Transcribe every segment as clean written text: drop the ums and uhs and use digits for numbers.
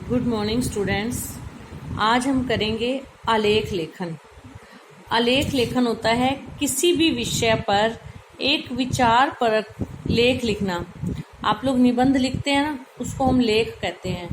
Good morning students. आज हम करेंगे आलेख लेखन। आलेख लेखन होता है किसी भी विषय पर एक विचार परक लेख लिखना। आप लोग निबंध लिखते हैं ना, उसको हम लेख कहते हैं।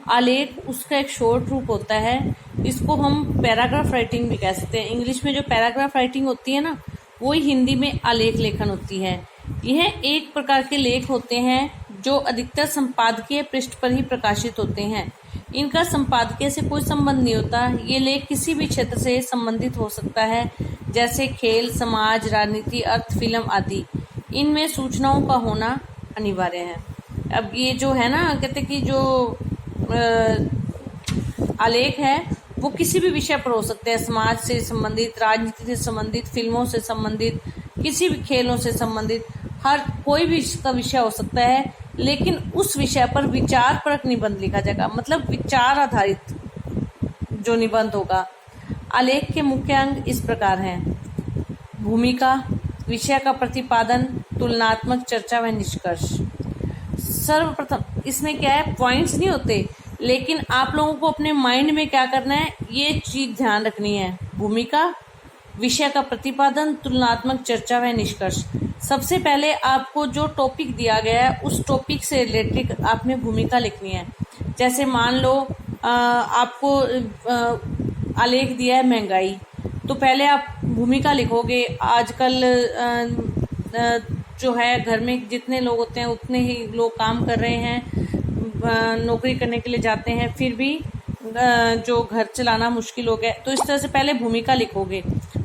आलेख उसका एक शॉर्ट रूप होता है। इसको हम पैराग्राफ राइटिंग भी कह सकते हैं। इंग्लिश में जो पैराग्राफ राइटिंग होती है ना, वही हिंदी में आलेख लेखन होती है। यह एक प्रकार के लेख होते हैं जो अधिकतर संपादकीय पृष्ठ पर ही प्रकाशित होते हैं। इनका संपादकीय से कोई संबंध नहीं होता। ये लेख किसी भी क्षेत्र से संबंधित हो सकता है, जैसे खेल, समाज, राजनीति, अर्थ, फिल्म आदि। इनमें सूचनाओं का होना अनिवार्य है। अब ये जो है ना, कहते कि जो आलेख है वो किसी भी विषय पर हो सकते हैं। समाज से संबंधित, राजनीति से संबंधित, फिल्मों से संबंधित, किसी भी खेलों से संबंधित, हर कोई भी इसका विषय हो सकता है, लेकिन उस विषय पर विचार परक निबंध लिखा जाएगा। मतलब विचार आधारित जो निबंध होगा। आलेख के मुख्य अंग इस प्रकार हैं: भूमिका, विषय का प्रतिपादन, तुलनात्मक चर्चा व निष्कर्ष। सर्वप्रथम इसमें क्या है, पॉइंट्स नहीं होते, लेकिन आप लोगों को अपने माइंड में क्या करना है, ये चीज ध्यान रखनी है। भूमिका, विषय का प्रतिपादन, तुलनात्मक चर्चा व निष्कर्ष। सबसे पहले आपको जो टॉपिक दिया गया है उस टॉपिक से रिलेटेड आपने भूमिका लिखनी है। जैसे मान लो आपको आलेख दिया है महंगाई, तो पहले आप भूमिका लिखोगे। आजकल जो है घर में जितने लोग होते हैं उतने ही लोग काम कर रहे हैं, नौकरी करने के लिए जाते हैं, फिर भी जो घर चलाना मुश्किल हो गया। तो इस तरह से पहले भूमिका लिखोगे।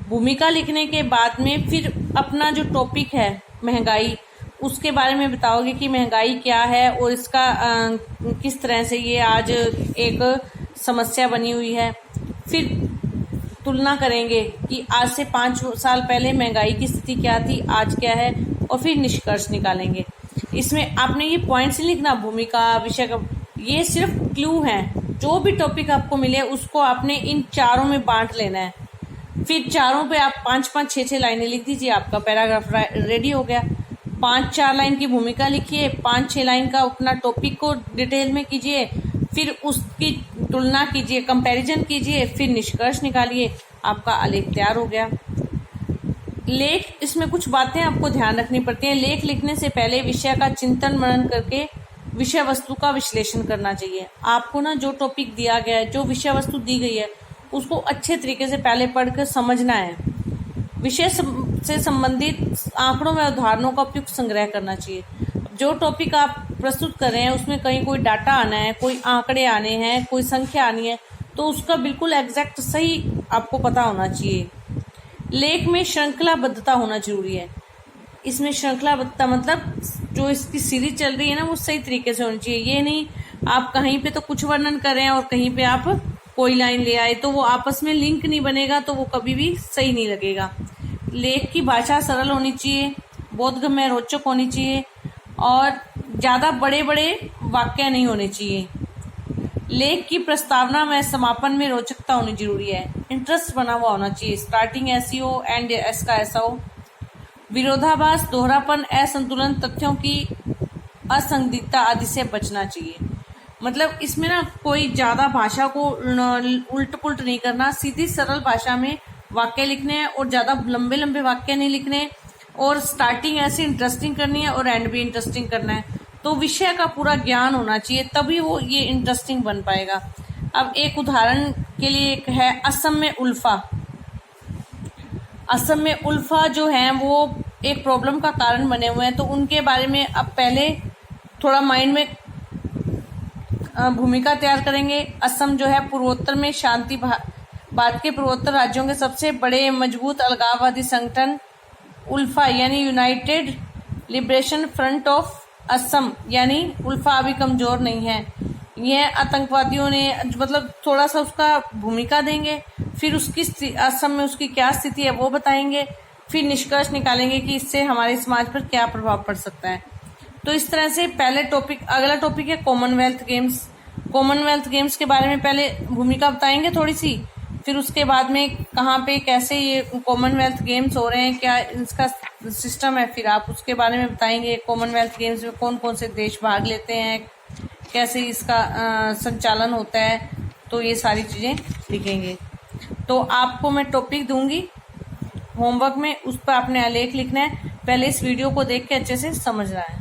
भूमिका लिखने के बाद में फिर अपना जो टॉपिक है महंगाई, उसके बारे में बताओगे कि महंगाई क्या है और इसका किस तरह से ये आज एक समस्या बनी हुई है। फिर तुलना करेंगे कि आज से 5 साल पहले महंगाई की स्थिति क्या थी, आज क्या है, और फिर निष्कर्ष निकालेंगे। इसमें आपने ये पॉइंट्स लिखना, भूमिका, विषय का, ये सिर्फ क्लू हैं। जो भी टॉपिक आपको मिले उसको आपने इन चारों में बांट लेना है। फिर चारों पे आप 5-5, 6-6 लाइनें लिख दीजिए, आपका पैराग्राफ रेडी हो गया। 5-4 लाइन की भूमिका लिखिए, 5-6 लाइन का अपना टॉपिक को डिटेल में कीजिए, फिर उसकी तुलना कीजिए, कंपैरिजन कीजिए, फिर निष्कर्ष निकालिए, आपका आलेख तैयार हो गया। लेख, इसमें कुछ बातें आपको ध्यान रखनी पड़ती हैं। लेख लिखने से पहले विषय का चिंतन मनन करके विषय वस्तु का विश्लेषण करना चाहिए। आपको ना जो टॉपिक दिया गया है, जो विषय वस्तु दी गई है, उसको अच्छे तरीके से पहले पढ़कर समझना है। विषय से संबंधित आंकड़ों में उदाहरणों का उपयुक्त संग्रह करना चाहिए। जो टॉपिक आप प्रस्तुत कर रहे हैं उसमें कहीं कोई डाटा आना है, कोई आंकड़े आने हैं, कोई संख्या आनी है, तो उसका बिल्कुल एग्जैक्ट सही आपको पता होना चाहिए। लेख में श्रृंखलाबद्धता होना जरूरी है। इसमें श्रृंखलाबद्धता मतलब जो इसकी सीरीज चल रही है ना, वो सही तरीके से होनी चाहिए। ये नहीं आप कहीं पे तो कुछ वर्णन कर रहे हैं और कहीं पे आप कोई लाइन ले आए, तो वो आपस में लिंक नहीं बनेगा, तो वो कभी भी सही नहीं लगेगा। लेख की भाषा सरल होनी चाहिए, बोधगम्य, रोचक होनी चाहिए, और ज़्यादा बड़े बड़े वाक्य नहीं होने चाहिए। लेख की प्रस्तावना में समापन में रोचकता होनी जरूरी है। इंटरेस्ट बना हुआ होना चाहिए। स्टार्टिंग ऐसी हो, एंड इसका ऐसा हो। विरोधाभास, दोहरापन, असंतुलन, तथ्यों की असंदिग्धता आदि से बचना चाहिए। मतलब इसमें ना कोई ज्यादा भाषा को उल्ट पुल्ट नहीं करना, सीधी सरल भाषा में वाक्य लिखने हैं और ज्यादा लंबे लंबे वाक्य नहीं लिखने, और स्टार्टिंग ऐसी इंटरेस्टिंग करनी है और एंड भी इंटरेस्टिंग करना है। तो विषय का पूरा ज्ञान होना चाहिए, तभी वो ये इंटरेस्टिंग बन पाएगा। अब एक उदाहरण के लिए एक है असम में उल्फा। असम में उल्फा जो है वो एक प्रॉब्लम का कारण बने हुए हैं, तो उनके बारे में अब पहले थोड़ा माइंड में भूमिका तैयार करेंगे। असम जो है पूर्वोत्तर में शांति, भारत के पूर्वोत्तर राज्यों के सबसे बड़े मजबूत अलगाववादी संगठन उल्फा यानी United liberation front of Assam यानी उल्फा अभी कमजोर नहीं है। यह आतंकवादियों ने, मतलब थोड़ा सा उसका भूमिका देंगे, फिर उसकी असम में उसकी क्या स्थिति है वो बताएंगे, फिर निष्कर्ष निकालेंगे कि इससे हमारे समाज पर क्या प्रभाव पड़ सकता है। तो इस तरह से पहले टॉपिक, अगला टॉपिक है कॉमनवेल्थ गेम्स। कॉमनवेल्थ गेम्स के बारे में पहले भूमिका बताएंगे थोड़ी सी, फिर उसके बाद में कहाँ पे कैसे ये कॉमनवेल्थ गेम्स हो रहे हैं, क्या इसका सिस्टम है, फिर आप उसके बारे में बताएंगे। कॉमनवेल्थ गेम्स में कौन कौन से देश भाग लेते हैं, कैसे इसका संचालन होता है, तो ये सारी चीज़ें लिखेंगे। तो आपको मैं टॉपिक दूंगी होमवर्क में, उस पर आपने आलेख लिखना है। पहले इस वीडियो को देख के अच्छे से समझना है।